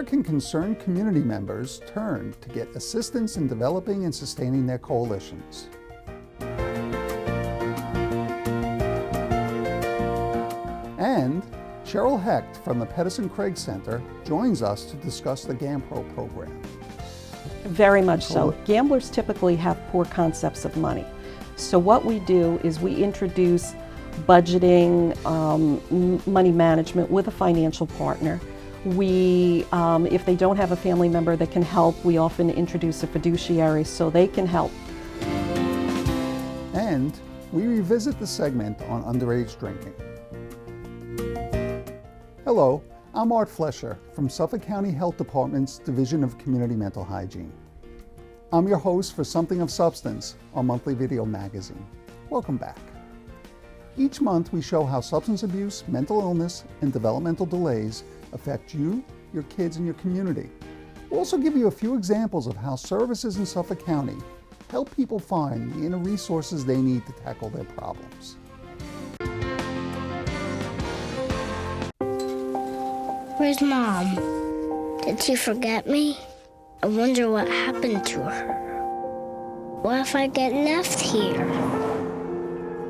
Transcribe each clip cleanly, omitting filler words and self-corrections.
can concerned community members turn to get assistance in developing and sustaining their coalitions? And Cheryl Hecht from the Pederson Krag Center joins us to discuss the GamPRO program. Very much so. Gamblers typically have poor concepts of money. So what we do is we introduce budgeting, money management with a financial partner. We, if they don't have a family member that can help, we often introduce a fiduciary so they can help. And we revisit the segment on underage drinking. Hello, I'm Art Flesher from Suffolk County Health Department's Division of Community Mental Hygiene. I'm your host for Something of Substance, our monthly video magazine. Welcome back. Each month we show how substance abuse, mental illness, and developmental delays affect you, your kids, and your community. We'll also give you a few examples of how services in Suffolk County help people find the inner resources they need to tackle their problems. Where's Mom? Did she forget me? I wonder what happened to her. What if I get left here?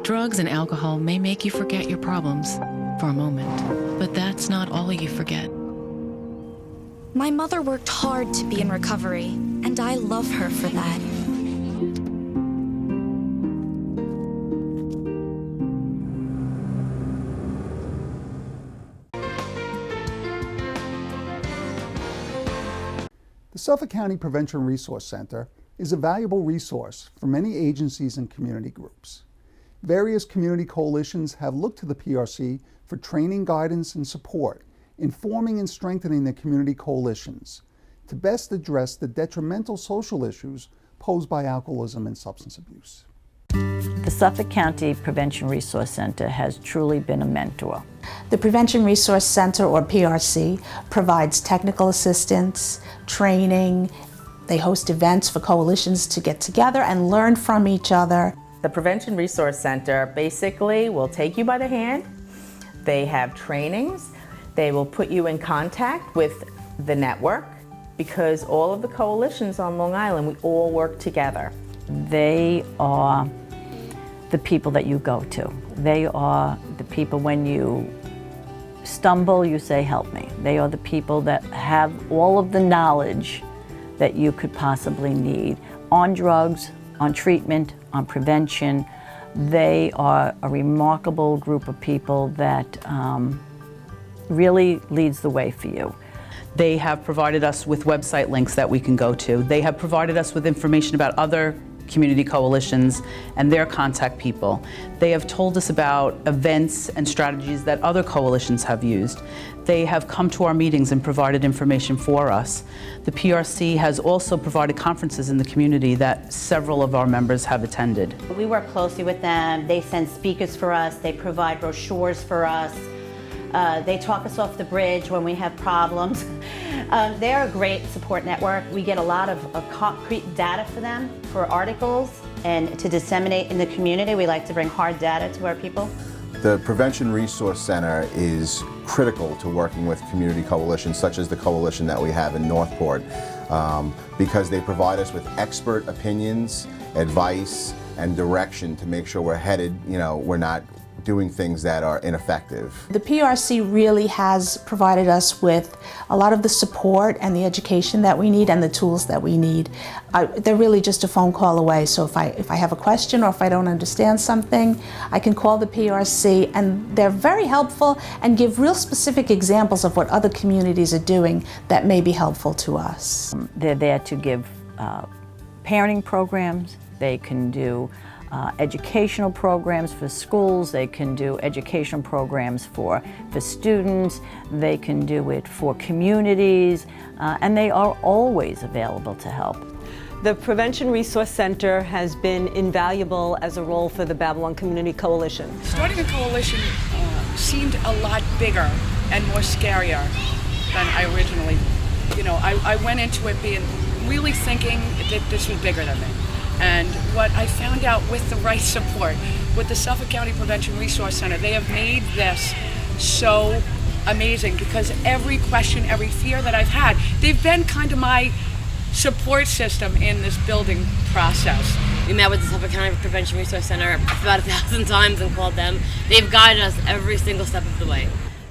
Drugs and alcohol may make you forget your problems for a moment, but that's not all you forget. My mother worked hard to be in recovery, and I love her for that. The Suffolk County Prevention Resource Center is a valuable resource for many agencies and community groups. Various community coalitions have looked to the PRC for training, guidance, and support in forming and strengthening their community coalitions to best address the detrimental social issues posed by alcoholism and substance abuse. The Suffolk County Prevention Resource Center has truly been a mentor. The Prevention Resource Center, or PRC, provides technical assistance, training. They host events for coalitions to get together and learn from each other. The Prevention Resource Center basically will take you by the hand. They have trainings. They will put you in contact with the network because all of the coalitions on Long Island, we all work together. They are the people that you go to. They are the people when you stumble, you say, help me. They are the people that have all of the knowledge that you could possibly need on drugs, on treatment, on prevention. They are a remarkable group of people that really leads the way for you. They have provided us with website links that we can go to. They have provided us with information about other community coalitions and their contact people. They have told us about events and strategies that other coalitions have used. They have come to our meetings and provided information for us. The PRC has also provided conferences in the community that several of our members have attended. We work closely with them. They send speakers for us. They provide brochures for us. They talk us off the bridge when we have problems. They're a great support network. We get a lot of concrete data for them, for articles, and to disseminate in the community. We like to bring hard data to our people. The Prevention Resource Center is critical to working with community coalitions, such as the coalition that we have in Northport, because they provide us with expert opinions, advice, and direction to make sure we're headed, we're not doing things that are ineffective. The PRC really has provided us with a lot of the support and the education that we need and the tools that we need. They're really just a phone call away, so if I have a question or if I don't understand something, I can call the PRC, and they're very helpful and give real specific examples of what other communities are doing that may be helpful to us. They're there to give parenting programs. They can do educational programs for schools. They can do educational programs for students. They can do it for communities, and they are always available to help. The Prevention Resource Center has been invaluable as a role for the Babylon Community Coalition. Starting a coalition seemed a lot bigger and more scarier than I originally, I went into it being really thinking that this was bigger than me. And what I found out with the right support, with the Suffolk County Prevention Resource Center, they have made this so amazing, because every question, every fear that I've had they've been kind of my support system in this building process. We met with the Suffolk County Prevention Resource Center about 1,000 times and called them. They've guided us every single step of the way.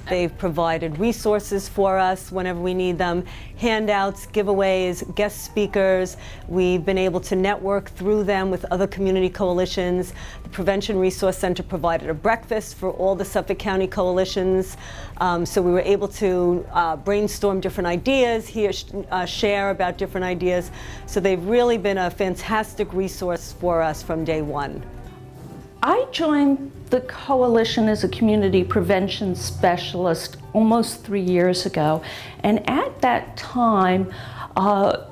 They've provided resources for us whenever we need them, handouts, giveaways, guest speakers. We've been able to network through them with other community coalitions. The Prevention Resource Center provided a breakfast for all the Suffolk County coalitions. So we were able to brainstorm different ideas, share about different ideas. So they've really been a fantastic resource for us from day one. I joined the coalition as a community prevention specialist almost 3 years ago, and at that time the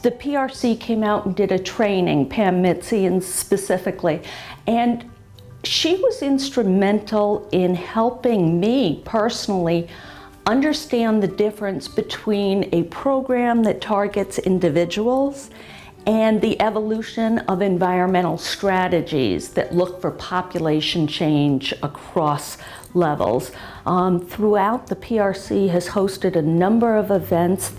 PRC came out and did a training, Pam Mitzian specifically, and she was instrumental in helping me personally understand the difference between a program that targets individuals and the evolution of environmental strategies that look for population change across levels. Throughout, the PRC has hosted a number of events.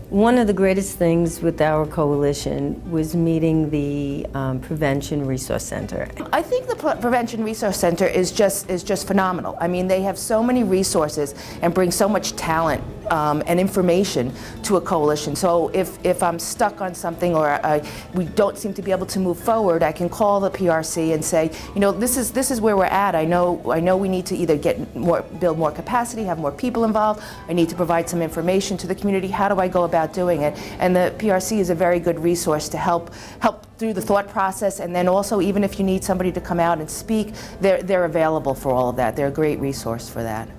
One of the greatest things with our coalition was meeting the Prevention Resource Center. I think the Prevention Resource Center is just phenomenal. I mean, they have so many resources and bring so much talent and information to a coalition. So if I'm stuck on something or we don't seem to be able to move forward, I can call the PRC and say, you know, this is where we're at. I know we need to either build more capacity, have more people involved. I need to provide some information to the community. How do I go about doing it? And the PRC is a very good resource to help through the thought process, and then also even if you need somebody to come out and speak, they're available for all of that. They're a great resource for that.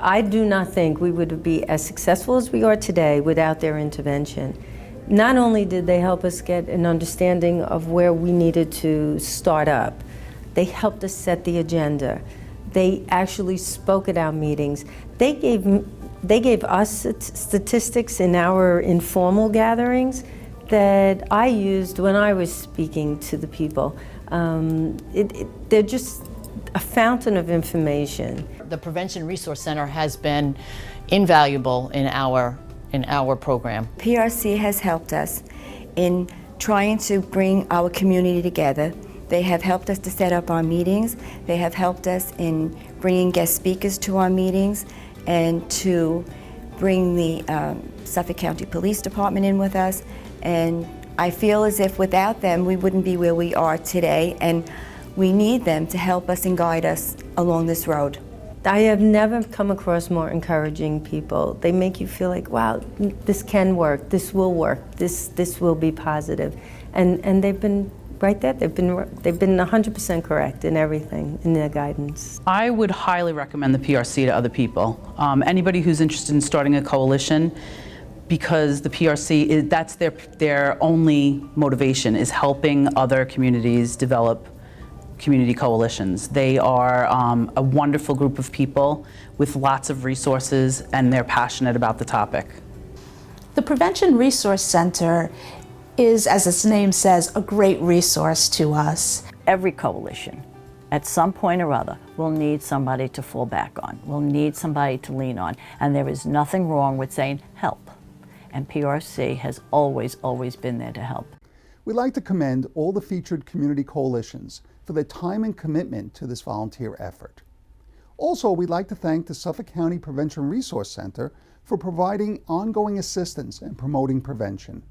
I do not think we would be as successful as we are today without their intervention. Not only did they help us get an understanding of where we needed to start up, they helped us set the agenda. They actually spoke at our meetings. They gave us statistics in our informal gatherings that I used when I was speaking to the people. They're just a fountain of information. The Prevention Resource Center has been invaluable in our program. PRC has helped us in trying to bring our community together. They have helped us to set up our meetings. They have helped us in bringing guest speakers to our meetings and to bring the Suffolk County Police Department in with us. And I feel as if without them, we wouldn't be where we are today. And we need them to help us and guide us along this road. I have never come across more encouraging people. They make you feel like, wow, this can work, this will work, this will be positive. And they've been right there. They've been 100% correct in everything, in their guidance. I would highly recommend the PRC to other people. Anybody who's interested in starting a coalition, because the PRC, that's their only motivation, is helping other communities develop community coalitions. They are a wonderful group of people with lots of resources, and they're passionate about the topic. The Prevention Resource Center is, as its name says, a great resource to us. Every coalition, at some point or other, will need somebody to fall back on, will need somebody to lean on, and there is nothing wrong with saying help. And PRC has always, always been there to help. We'd like to commend all the featured community coalitions for their time and commitment to this volunteer effort. Also, we'd like to thank the Suffolk County Prevention Resource Center for providing ongoing assistance and promoting prevention.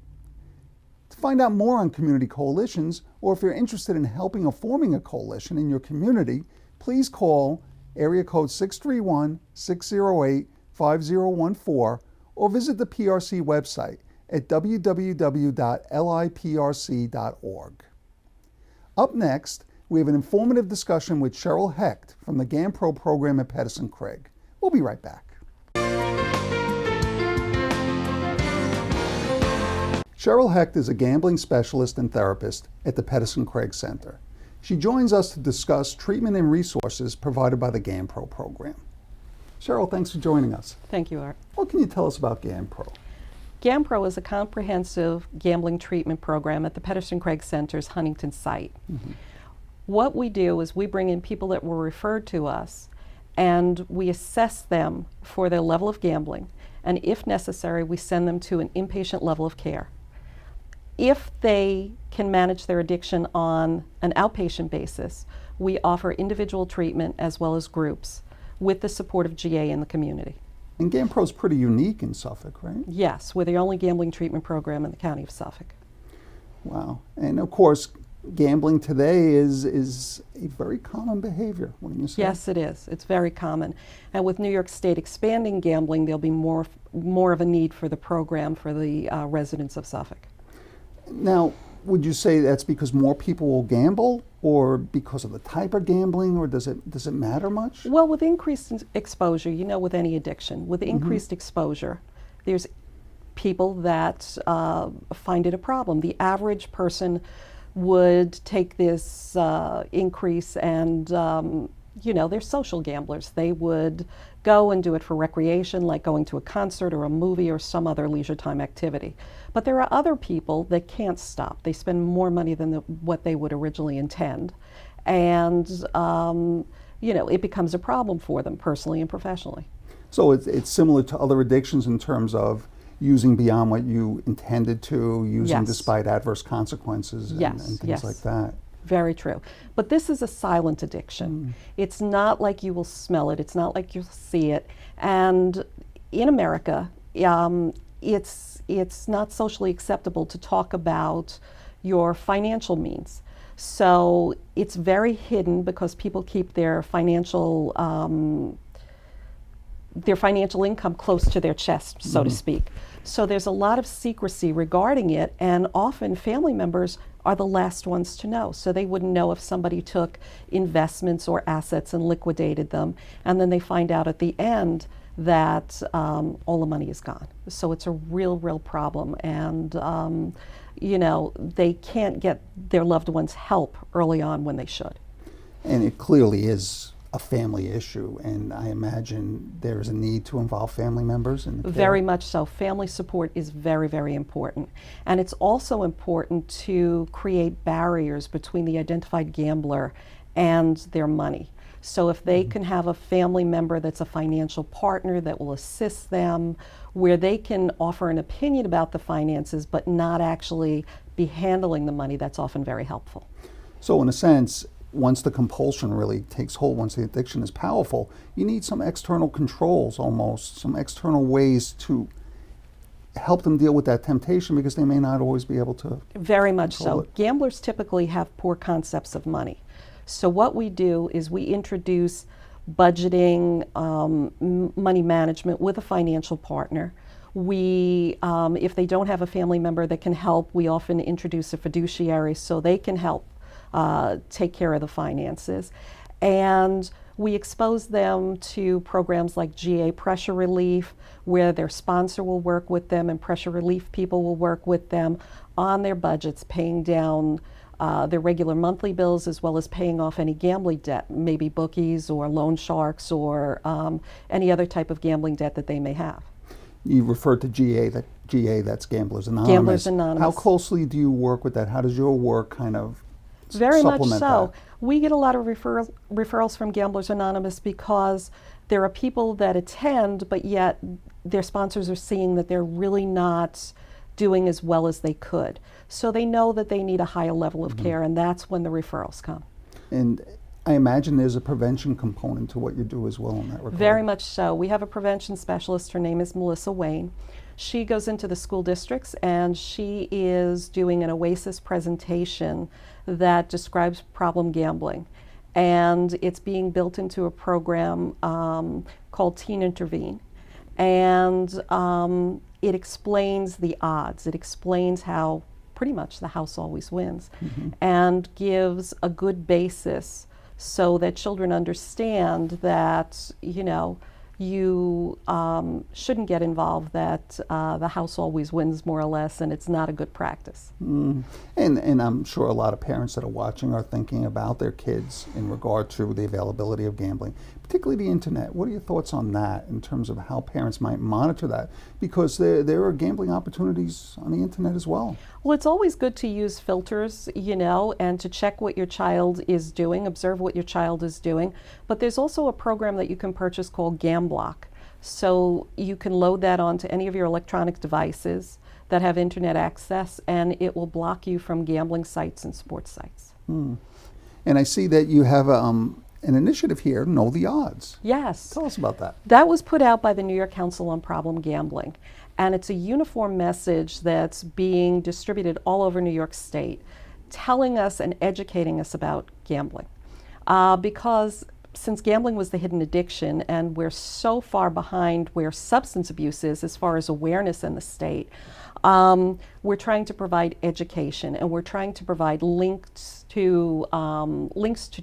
To find out more on community coalitions, or if you're interested in helping or forming a coalition in your community, please call area code 631-608-5014 or visit the PRC website at www.liprc.org. Up next, we have an informative discussion with Cheryl Hecht from the GamPRO program at Pederson Krag. We'll be right back. Cheryl Hecht is a gambling specialist and therapist at the Pederson Krag Center. She joins us to discuss treatment and resources provided by the GamPRO program. Cheryl, thanks for joining us. Thank you, Art. What can you tell us about GamPRO? GamPRO is a comprehensive gambling treatment program at the Pederson Krag Center's Huntington site. Mm-hmm. What we do is we bring in people that were referred to us, and we assess them for their level of gambling, and if necessary, we send them to an inpatient level of care. If they can manage their addiction on an outpatient basis, we offer individual treatment as well as groups with the support of GA in the community. And GamPRO is pretty unique in Suffolk, right? Yes, we're the only gambling treatment program in the county of Suffolk. Wow. And of course, gambling today is a very common behavior, wouldn't you say? Yes, it is. It's very common. And with New York State expanding gambling, there'll be more of a need for the program for the residents of Suffolk. Now, would you say that's because more people will gamble, or because of the type of gambling, or does it matter much? Well, with increased exposure, you know, with any addiction, with increased exposure, there's people that find it a problem. The average person would take this increase and, you know, they're social gamblers. They would go and do it for recreation, like going to a concert or a movie or some other leisure time activity. But there are other people that can't stop. They spend more money than what they would originally intend. And, you know, it becomes a problem for them personally and professionally. So it's similar to other addictions in terms of using beyond what you intended to, using despite adverse consequences and things like that. Very true. But this is a silent addiction. It's not like you will smell it. It's not like you'll see it. And in America, it's not socially acceptable to talk about your financial means. So it's very hidden because people keep their financial income close to their chest, so to speak. So there's a lot of secrecy regarding it, and often family members are the last ones to know. So they wouldn't know if somebody took investments or assets and liquidated them, and then they find out at the end that all the money is gone. So it's a real problem, and you know, they can't get their loved ones help early on when they should. And it clearly is a family issue, and I imagine there's a need to involve family members in the care. Very much so. Family support is very important. And it's also important to create barriers between the identified gambler and their money. So if they can have a family member that's a financial partner that will assist them, where they can offer an opinion about the finances but not actually be handling the money, that's often very helpful. So in a sense, once the compulsion really takes hold, once the addiction is powerful, you need some external controls almost, some external ways to help them deal with that temptation, because they may not always be able to. Very much so. Gamblers typically have poor concepts of money. So what we do is we introduce budgeting, money management with a financial partner. We, if they don't have a family member that can help, we often introduce a fiduciary so they can help take care of the finances. And we expose them to programs like GA Pressure Relief, where their sponsor will work with them and pressure relief people will work with them on their budgets, paying down their regular monthly bills as well as paying off any gambling debt, maybe bookies or loan sharks or any other type of gambling debt that they may have. You referred to GA, that's Gamblers Anonymous. Gamblers Anonymous. How closely do you work with that? How does your work kind of Very much supplement so. that? We get a lot of referrals from Gamblers Anonymous because there are people that attend, but yet their sponsors are seeing that they're really not doing as well as they could. So they know that they need a higher level of care, and that's when the referrals come. And I imagine there's a prevention component to what you do as well in that regard. Very much so. We have a prevention specialist. Her name is Melissa Wayne. She goes into the school districts and she is doing an OASIS presentation that describes problem gambling. And it's being built into a program called Teen Intervene. And it explains the odds. It explains how pretty much the house always wins, and gives a good basis so that children understand that, you know, you shouldn't get involved, that the house always wins more or less, and it's not a good practice. And I'm sure a lot of parents that are watching are thinking about their kids in regard to the availability of gambling, particularly the internet. What are your thoughts on that in terms of how parents might monitor that? Because there are gambling opportunities on the internet as well. Well, it's always good to use filters, you know, and to check what your child is doing, observe what your child is doing. But there's also a program that you can purchase called GamBlock. So you can load that onto any of your electronic devices that have internet access, and it will block you from gambling sites and sports sites. And I see that you have an initiative here, Know the Odds. Yes. Tell us about that. That was put out by the New York Council on Problem Gambling. And it's a uniform message that's being distributed all over New York State, telling us and educating us about gambling. Because since gambling was the hidden addiction, and we're so far behind where substance abuse is as far as awareness in the state, we're trying to provide education, and we're trying to provide links to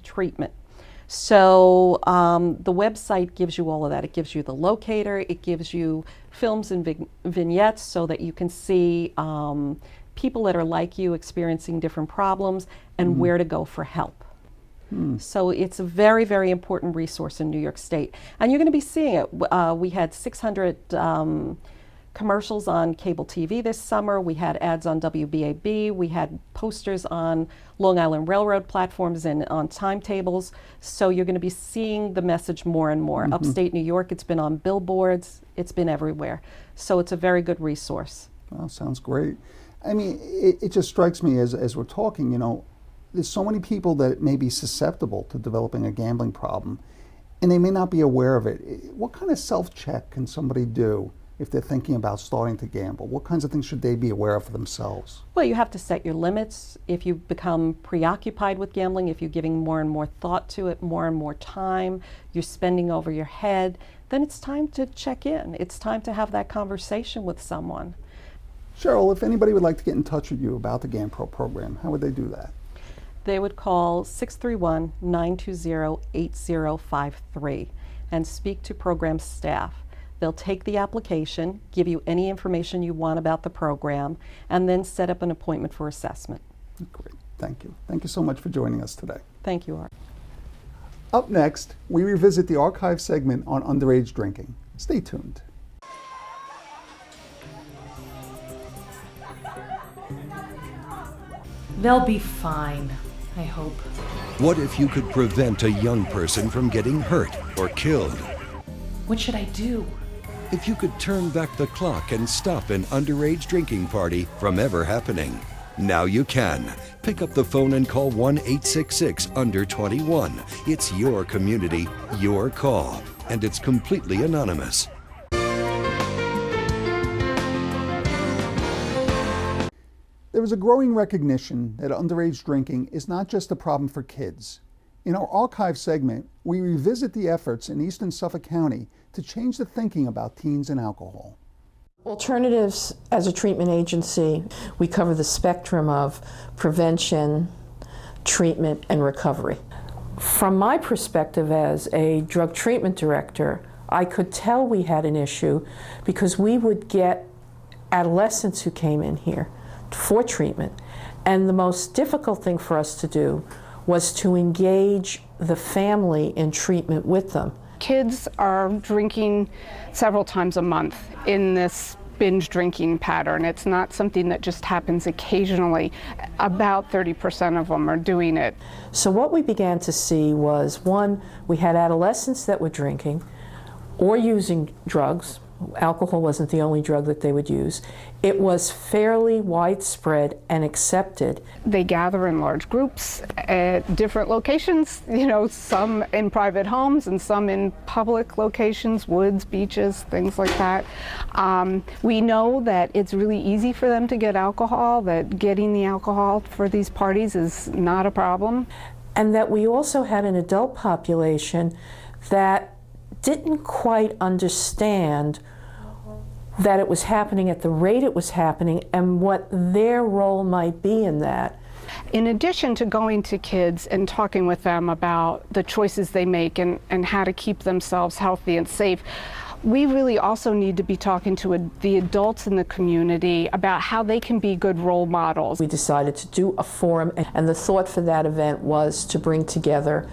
treatment. So the website gives you all of that. It gives you the locator, it gives you films and vignettes so that you can see people that are like you experiencing different problems and where to go for help. So it's a very, very important resource in New York State. And you're going to be seeing it. We had 600 commercials on cable TV this summer. We had ads on WBAB. We had posters on Long Island Railroad platforms and on timetables. So you're going to be seeing the message more and more. Upstate New York, it's been on billboards. It's been everywhere. So it's a very good resource. Well, sounds great. I mean, it just strikes me as we're talking, you know, there's so many people that may be susceptible to developing a gambling problem, and they may not be aware of it. What kind of self-check can somebody do if they're thinking about starting to gamble? What kinds of things should they be aware of for themselves? Well, you have to set your limits. If you become preoccupied with gambling, if you're giving more and more thought to it, more and more time, you're spending over your head, then it's time to check in. It's time to have that conversation with someone. Cheryl, if anybody would like to get in touch with you about the GamPRO program, how would they do that? They would call 631-920-8053 and speak to program staff. They'll take the application, give you any information you want about the program, and then set up an appointment for assessment. Great, thank you. Thank you so much for joining us today. Thank you, Art. Up next, we revisit the archive segment on underage drinking. Stay tuned. They'll be fine, I hope. What if you could prevent a young person from getting hurt or killed? What should I do? If you could turn back the clock and stop an underage drinking party from ever happening. Now you can. Pick up the phone and call 1-866-UNDER-21. It's your community, your call, and it's completely anonymous. There is a growing recognition that underage drinking is not just a problem for kids. In our archive segment, we revisit the efforts in Eastern Suffolk County to change the thinking about teens and alcohol. Alternatives as a treatment agency, we cover the spectrum of prevention, treatment, and recovery. From my perspective as a drug treatment director, I could tell we had an issue because we would get adolescents who came in here for treatment. And the most difficult thing for us to do was to engage the family in treatment with them. Kids are drinking several times a month in this binge drinking pattern. It's not something that just happens occasionally. About 30% of them are doing it. So what we began to see was, one, we had adolescents that were drinking or using drugs. Alcohol wasn't the only drug that they would use. It was fairly widespread and accepted. They gather in large groups at different locations, you know, some in private homes and some in public locations, woods, beaches, things like that. We know that it's really easy for them to get alcohol, that getting the alcohol for these parties is not a problem. And that we also had an adult population that didn't quite understand that it was happening at the rate it was happening and what their role might be in that. In addition to going to kids and talking with them about the choices they make and how to keep themselves healthy and safe, we really also need to be talking to the adults in the community about how they can be good role models. We decided to do a forum, and the thought for that event was to bring together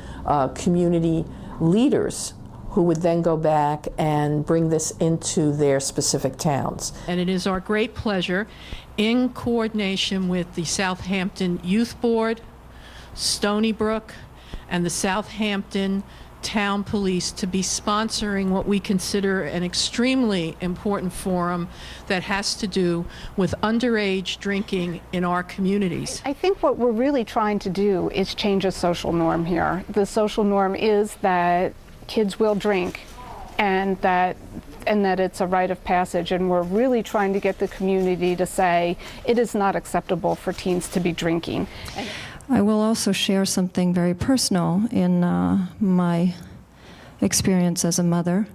community leaders who would then go back and bring this into their specific towns. And it is our great pleasure, in coordination with the Southampton Youth Board, Stony Brook, and the Southampton Town Police, to be sponsoring what we consider an extremely important forum that has to do with underage drinking in our communities. I think what we're really trying to do is change a social norm here. The social norm is that kids will drink and that it's a rite of passage, and we're really trying to get the community to say it is not acceptable for teens to be drinking. I will also share something very personal in my experience as a mother,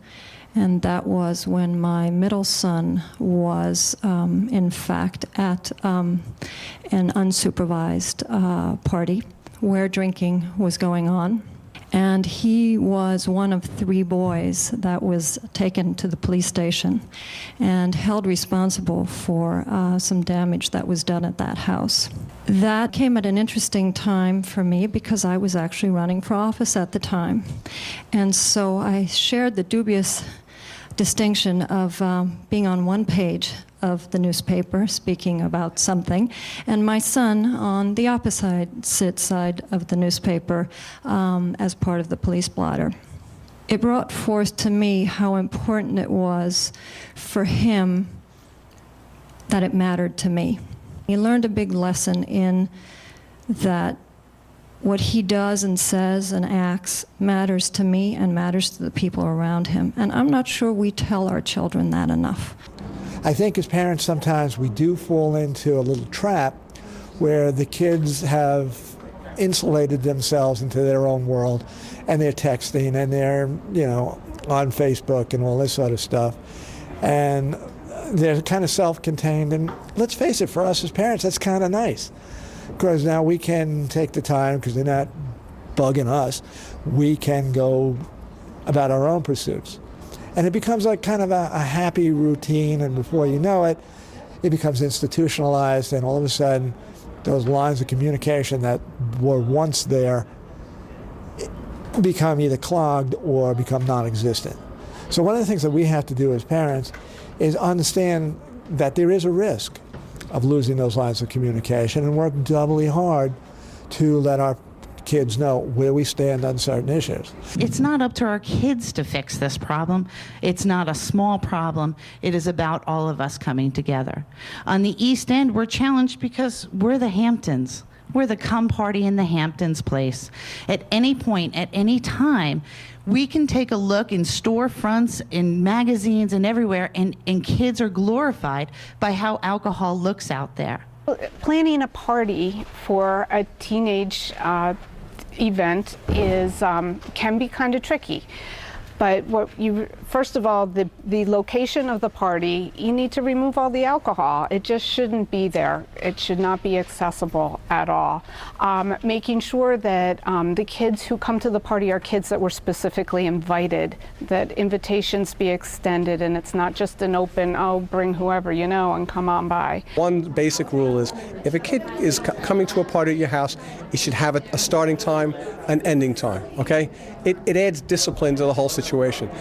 and that was when my middle son was, in fact, at an unsupervised party where drinking was going on. And he was one of 3 boys that was taken to the police station and held responsible for some damage that was done at that house. That came at an interesting time for me because I was actually running for office at the time. And so I shared the dubious distinction of being on one page of the newspaper speaking about something, and my son on the opposite side of the newspaper as part of the police blotter. It brought forth to me how important it was for him that it mattered to me. He learned a big lesson in that what he does and says and acts matters to me and matters to the people around him. And I'm not sure we tell our children that enough. I think as parents sometimes we do fall into a little trap where the kids have insulated themselves into their own world and they're texting and they're, on Facebook and all this sort of stuff. And they're kind of self-contained, and let's face it, for us as parents, that's kind of nice. Because now we can take the time, because they're not bugging us, we can go about our own pursuits. And it becomes like kind of a happy routine, and before you know it, it becomes institutionalized, and all of a sudden, those lines of communication that were once there become either clogged or become non-existent. So one of the things that we have to do as parents is understand that there is a risk of losing those lines of communication and work doubly hard to let our kids know where we stand on certain issues. It's not up to our kids to fix this problem. It's not a small problem. It is about all of us coming together. On the East End, we're challenged because we're the Hamptons. We're the come party in the Hamptons place. At any point, at any time, we can take a look in storefronts, in magazines, and everywhere, and kids are glorified by how alcohol looks out there. Planning a party for a teenage event can be kind of tricky. But first of all, the location of the party, you need to remove all the alcohol. It just shouldn't be there. It should not be accessible at all. Making sure that the kids who come to the party are kids that were specifically invited, that invitations be extended, and it's not just an open, bring whoever you know and come on by. One basic rule is, if a kid is coming to a party at your house, you should have a starting time, an ending time, okay? It adds discipline to the whole situation.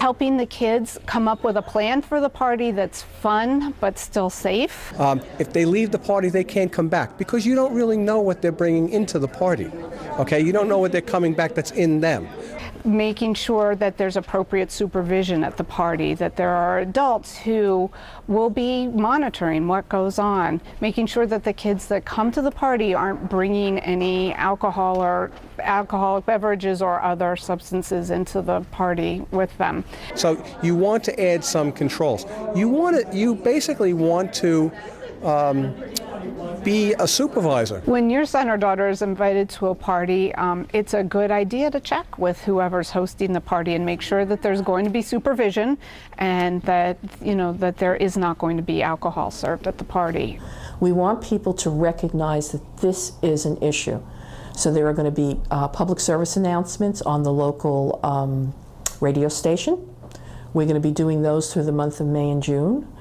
Helping the kids come up with a plan for the party that's fun but still safe. If they leave the party, they can't come back because you don't really know what they're bringing into the party. Okay, you don't know what they're coming back that's in them. Making sure that there's appropriate supervision at the party, that there are adults who will be monitoring what goes on, making sure that the kids that come to the party aren't bringing any alcohol or alcoholic beverages or other substances into the party with them. So you want to add some controls. You basically want to be a supervisor. When your son or daughter is invited to a party, it's a good idea to check with whoever's hosting the party and make sure that there's going to be supervision and that, that there is not going to be alcohol served at the party. We want people to recognize that this is an issue. So there are going to be public service announcements on the local radio station. We're going to be doing those through the month of May and June.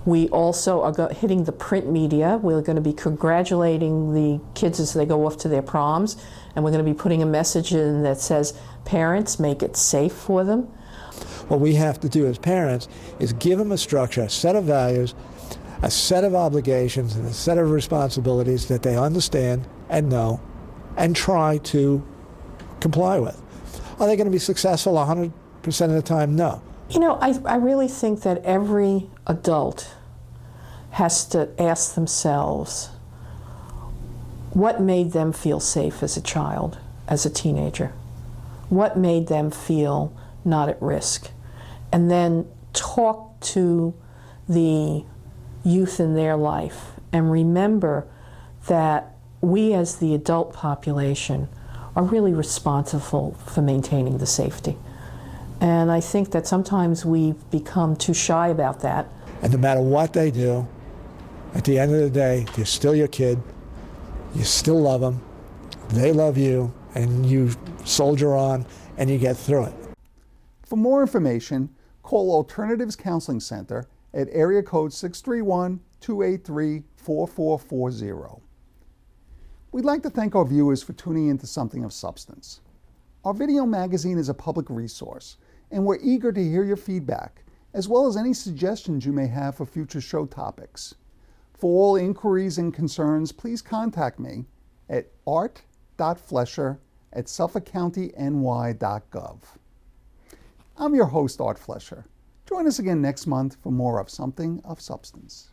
We also are hitting the print media. We're going to be congratulating the kids as they go off to their proms, and we're going to be putting a message in that says, parents, make it safe for them. What we have to do as parents is give them a structure, a set of values, a set of obligations, and a set of responsibilities that they understand and know and try to comply with. Are they going to be successful 100% of the time? No. I really think that every adult has to ask themselves what made them feel safe as a child, as a teenager? What made them feel not at risk? And then talk to the youth in their life and remember that we as the adult population are really responsible for maintaining the safety. And I think that sometimes we've become too shy about that. And no matter what they do, at the end of the day, they're still your kid. You still love them. They love you. And you soldier on and you get through it. For more information, call Alternatives Counseling Center at area code 631-283-4440. We'd like to thank our viewers for tuning in to Something of Substance. Our video magazine is a public resource, and we're eager to hear your feedback, as well as any suggestions you may have for future show topics. For all inquiries and concerns, please contact me at art.flesher@suffolkcountynY.gov. I'm your host, Art Flesher. Join us again next month for more of Something of Substance.